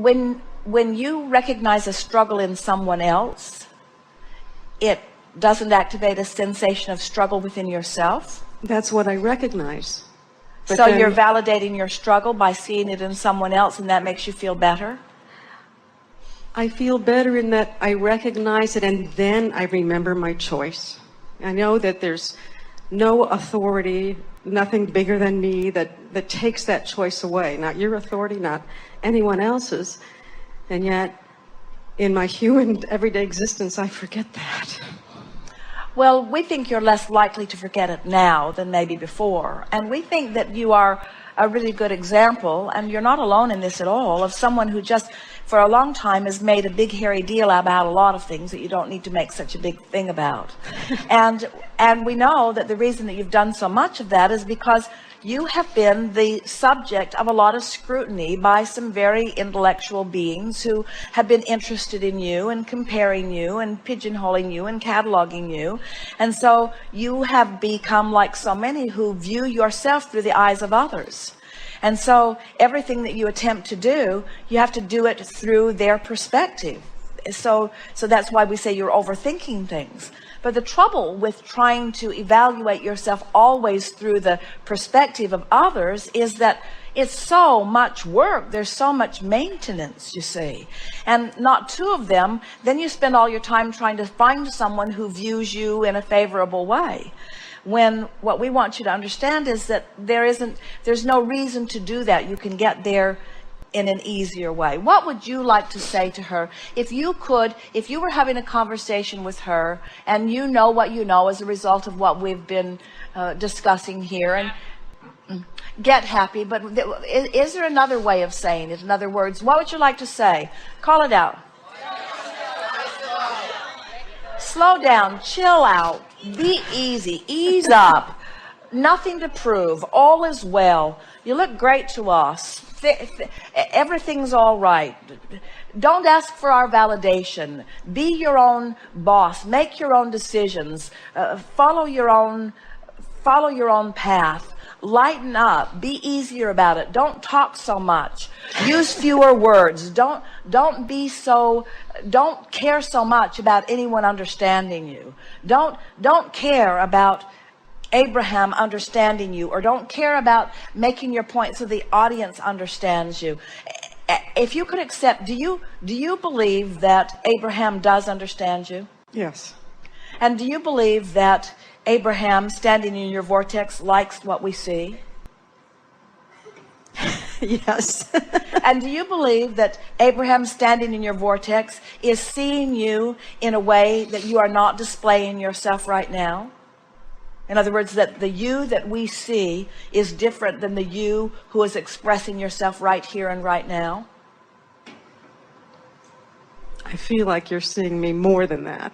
when you recognize a struggle in someone else, it doesn't activate a sensation of struggle within yourself? That's what I recognize. But so you're validating your struggle by seeing it in someone else, and that makes you feel better? I feel better in that I recognize it, and then I remember my choice. I know that there's no authority, nothing bigger than me that takes that choice away. Not your authority, not anyone else's. And yet, in my human everyday existence, I forget that. Well, we think you're less likely to forget it now than maybe before. And we think that you are a really good example, and you're not alone in this at all, of someone who just for a long time has made a big hairy deal about a lot of things that you don't need to make such a big thing about. and we know that the reason that you've done so much of that is because you have been the subject of a lot of scrutiny by some very intellectual beings who have been interested in you and comparing you and pigeonholing you and cataloging you. And so you have become like so many who view yourself through the eyes of others. And so everything that you attempt to do, you have to do it through their perspective. So that's why we say you're overthinking things. But the trouble with trying to evaluate yourself always through the perspective of others is that it's so much work. There's so much maintenance, you see. And not two of them, then you spend all your time trying to find someone who views you in a favorable way. When what we want you to understand is that there's no reason to do that. You can get there in an easier way. What would you like to say to her if you were having a conversation with her and you know what you know as a result of what we've been discussing here, and get happy, but is there another way of saying it? In other words, what would you like to say? Call it out. Slow down, chill out, be easy, ease up, nothing to prove, all is well, you look great to us, everything's all right, don't ask for our validation, be your own boss, make your own decisions, follow your own path, lighten up, be easier about it, don't talk so much, use fewer words, don't care so much about anyone understanding you, don't care about Abraham understanding you, or don't care about making your point so the audience understands you. If you could accept, do you believe that Abraham does understand you? Yes. And do you believe that Abraham, standing in your vortex, likes what we see? Yes. And do you believe that Abraham, standing in your vortex, is seeing you in a way that you are not displaying yourself right now? In other words, that the you that we see is different than the you who is expressing yourself right here and right now? I feel like you're seeing me more than that.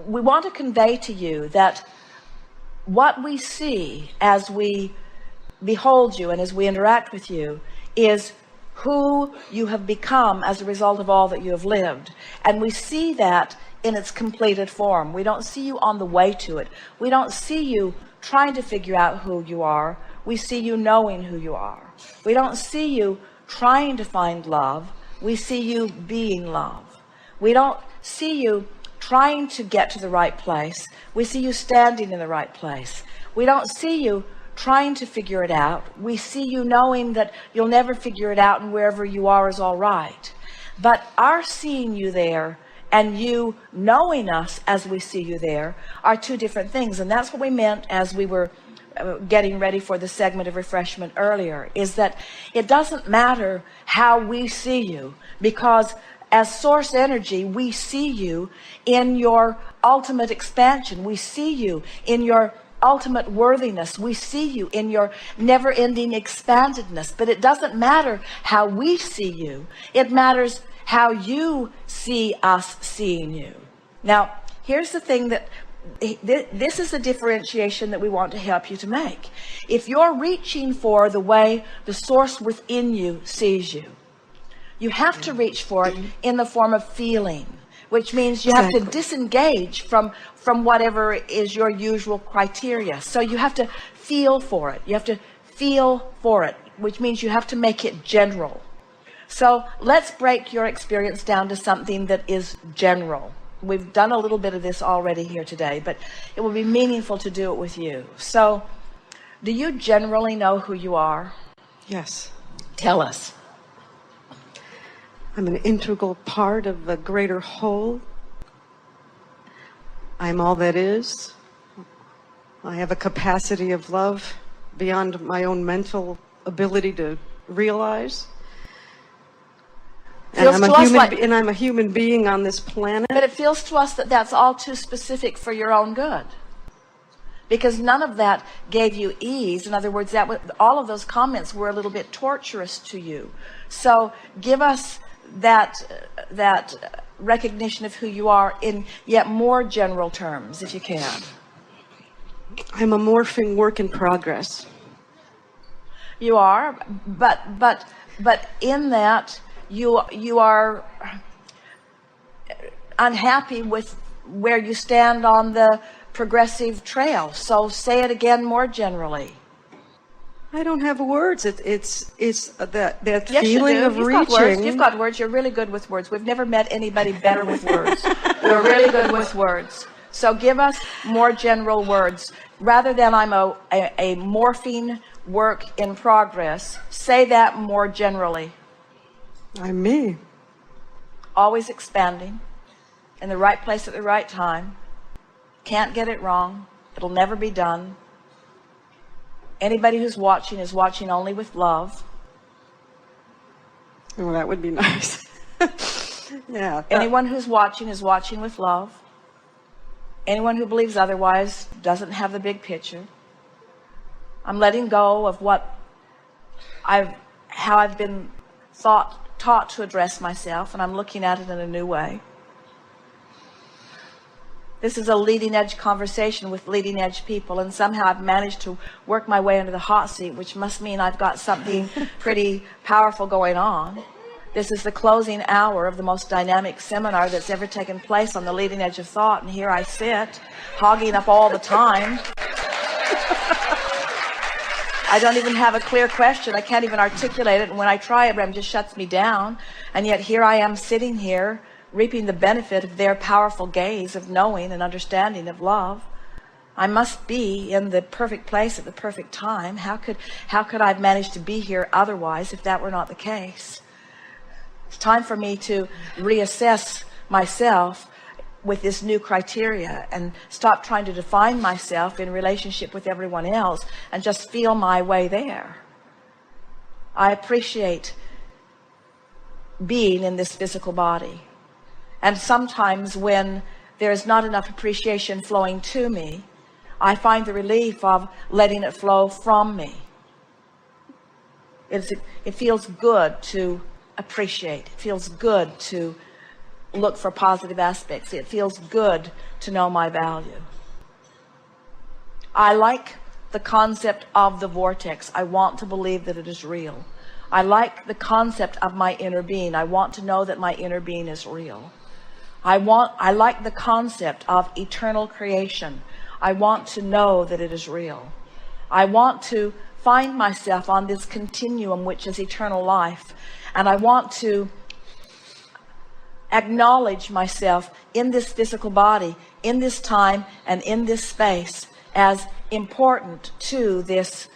We want to convey to you that what we see as we behold you and as we interact with you is who you have become as a result of all that you have lived. And we see that in its completed form. We don't see you on the way to it. We don't see you trying to figure out who you are. We see you knowing who you are. We don't see you trying to find love. We see you being love. We don't see you trying to get to the right place. We see you standing in the right place. We don't see you trying to figure it out. We see you knowing that you'll never figure it out, and wherever you are is all right. But our seeing you there and you knowing us as we see you there are two different things. And that's what we meant as we were getting ready for the segment of refreshment earlier, is that it doesn't matter how we see you, because as source energy, we see you in your ultimate expansion. We see you in your ultimate worthiness. We see you in your never-ending expandedness. But it doesn't matter how we see you. It matters how you see us seeing you. Now, here's the thing that this is the differentiation that we want to help you to make. If you're reaching for the way the source within you sees you, you have to reach for it in the form of feeling, which means you have to disengage from whatever is your usual criteria. So you have to feel for it. You have to feel for it. which means you have to make it general. So let's break your experience down to something that is general. We've done a little bit of this already here today, but it will be meaningful to do it with you. So, do you generally know who you are? Yes. Tell us. I'm an integral part of a greater whole. I'm all that is. I have a capacity of love beyond my own mental ability to realize. And I'm a human being on this planet. But it feels to us that that's all too specific for your own good. Because none of that gave you ease. In other words, all of those comments were a little bit torturous to you. So give us that recognition of who you are in yet more general terms, if you can. I'm a morphing work in progress. You are, but in that you are unhappy with where you stand on the progressive trail. So say it again more generally. I don't have words. It's that Yes, feeling you do. of You've reaching. got words. You've got words. You're really good with words. We've never met anybody better with words. You're really good with words. So give us more general words. Rather than I'm a morphing work in progress, say that more generally. I'm me. Always expanding, in the right place at the right time. Can't get it wrong. It'll never be done. Anybody who's watching is watching only with love. Oh, that would be nice. Yeah. Anyone who's watching is watching with love. Anyone who believes otherwise doesn't have the big picture. I'm letting go of how I've been taught to address myself, and I'm looking at it in a new way. This is a leading edge conversation with leading edge people, and somehow I've managed to work my way into the hot seat, which must mean I've got something pretty powerful going on. This is the closing hour of the most dynamic seminar that's ever taken place on the leading edge of thought, and here I sit, hogging up all the time. I don't even have a clear question. I can't even articulate it, and when I try, Abraham just shuts me down. And yet here I am sitting here, reaping the benefit of their powerful gaze of knowing and understanding of love. I must be in the perfect place at the perfect time. How could I have managed to be here otherwise if that were not the case? It's time for me to reassess myself with this new criteria and stop trying to define myself in relationship with everyone else and just feel my way there. I appreciate being in this physical body. And sometimes when there is not enough appreciation flowing to me, I find the relief of letting it flow from me. It feels good to appreciate. It feels good to look for positive aspects. It feels good to know my value. I like the concept of the vortex. I want to believe that it is real. I like the concept of my inner being. I want to know that my inner being is real. I like the concept of eternal creation. I want to know that it is real. I want to find myself on this continuum which is eternal life, and I want to acknowledge myself in this physical body, in this time and in this space as important to this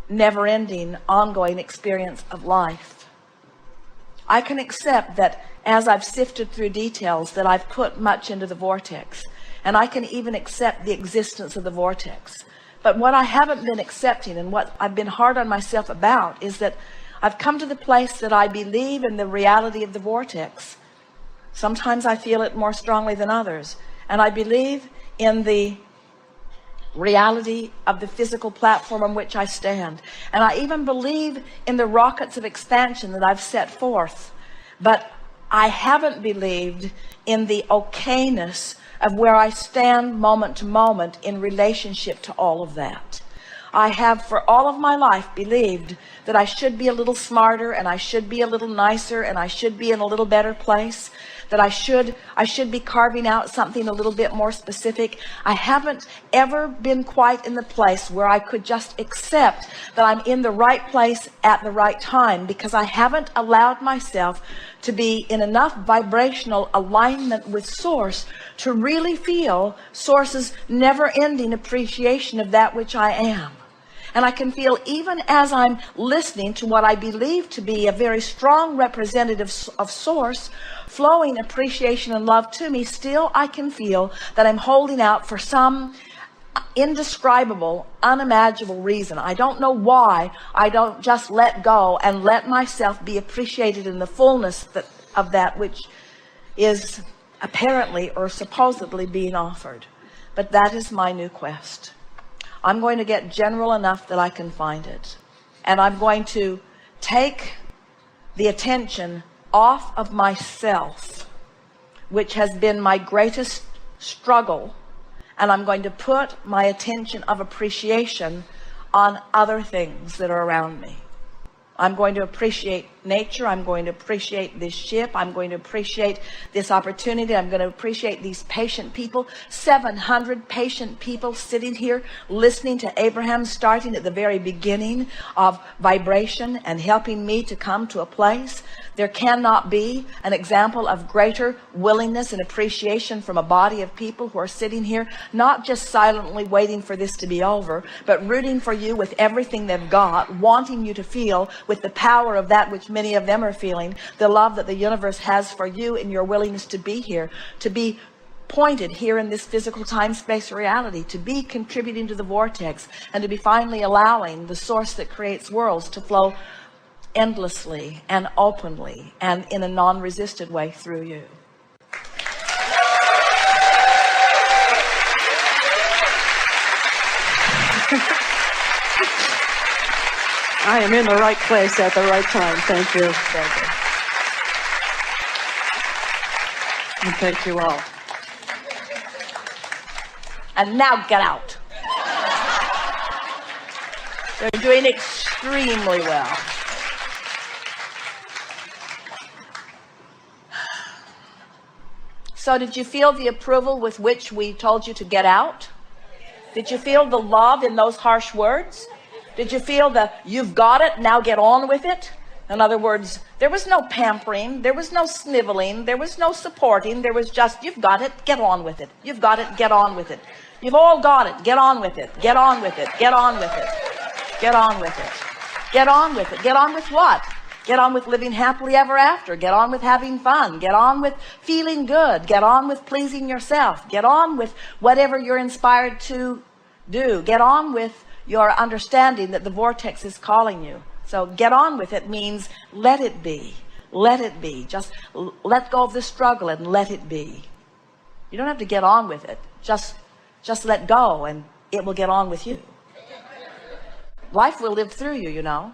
never-ending, ongoing experience of life. I can accept that as I've sifted through details that I've put much into the vortex, and I can even accept the existence of the vortex. But what I haven't been accepting and what I've been hard on myself about is that I've come to the place that I believe in the reality of the vortex. Sometimes I feel it more strongly than others. And I believe in the reality of the physical platform on which I stand. And I even believe in the rockets of expansion that I've set forth. But I haven't believed in the okayness of where I stand moment to moment in relationship to all of that. I have for all of my life believed that I should be a little smarter and I should be a little nicer and I should be in a little better place, that I should be carving out something a little bit more specific. I haven't ever been quite in the place where I could just accept that I'm in the right place at the right time, because I haven't allowed myself to be in enough vibrational alignment with Source to really feel Source's never-ending appreciation of that which I am. And I can feel, even as I'm listening to what I believe to be a very strong representative of Source flowing appreciation and love to me, still I can feel that I'm holding out for some indescribable, unimaginable reason. I don't know why I don't just let go and let myself be appreciated in the fullness of that which is apparently or supposedly being offered. But that is my new quest. I'm going to get general enough that I can find it. And I'm going to take the attention off of myself, which has been my greatest struggle, and I'm going to put my attention of appreciation on other things that are around me. I'm going to appreciate nature. I'm going to appreciate this ship. I'm going to appreciate this opportunity. I'm going to appreciate these patient people, 700 patient people sitting here listening to Abraham, starting at the very beginning of vibration and helping me to come to a place. There cannot be an example of greater willingness and appreciation from a body of people who are sitting here, not just silently waiting for this to be over, but rooting for you with everything they've got, wanting you to feel with the power of that which many of them are feeling, the love that the universe has for you and your willingness to be here, to be pointed here in this physical time-space reality, to be contributing to the vortex, and to be finally allowing the Source that creates worlds to flow endlessly and openly and in a non-resisted way through you. I am in the right place at the right time. Thank you. Thank you. And thank you all. And now get out. They're doing extremely well. So did you feel the approval with which we told you to get out? Did you feel the love in those harsh words? Did you feel the "you've got it, now get on with it"? In other words, there was no pampering, there was no sniveling, there was no supporting, there was just, "You've got it, get on with it. You've got it, get on with it. You've all got it, get on with it. Get on with it, get on with it. Get on with it. Get on with it. Get on with what? Get on with living happily ever after. Get on with having fun. Get on with feeling good. Get on with pleasing yourself. Get on with whatever you're inspired to do. Get on with your understanding that the vortex is calling you." So get on with it means let it be. Let it be. Just let go of the struggle and let it be. You don't have to get on with it. Just let go and it will get on with you. Life will live through you, you know,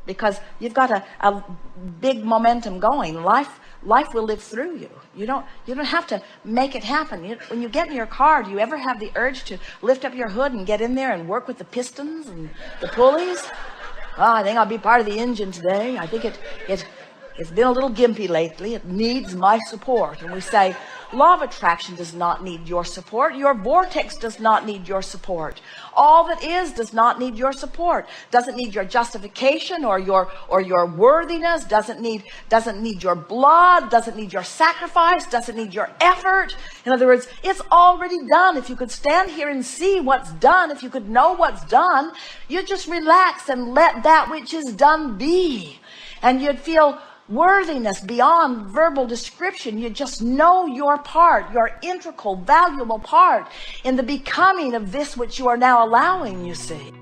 because you've got a big momentum going. Life will live through you. You don't have to make it happen. When you get in your car, do you ever have the urge to lift up your hood and get in there and work with the pistons and the pulleys? "Oh, I think I'll be part of the engine today. I think it's been a little gimpy lately. It needs my support." And we say, law of attraction does not need your support. Your vortex does not need your support. All that is does not need your support. Doesn't need your justification or your worthiness. Doesn't need your blood. Doesn't need your sacrifice. Doesn't need your effort. In other words, it's already done. If you could stand here and see what's done, if you could know what's done, you'd just relax and let that which is done be. And you'd feel worthiness beyond verbal description. You just know your part, your integral, valuable part in the becoming of this which you are now allowing, you see.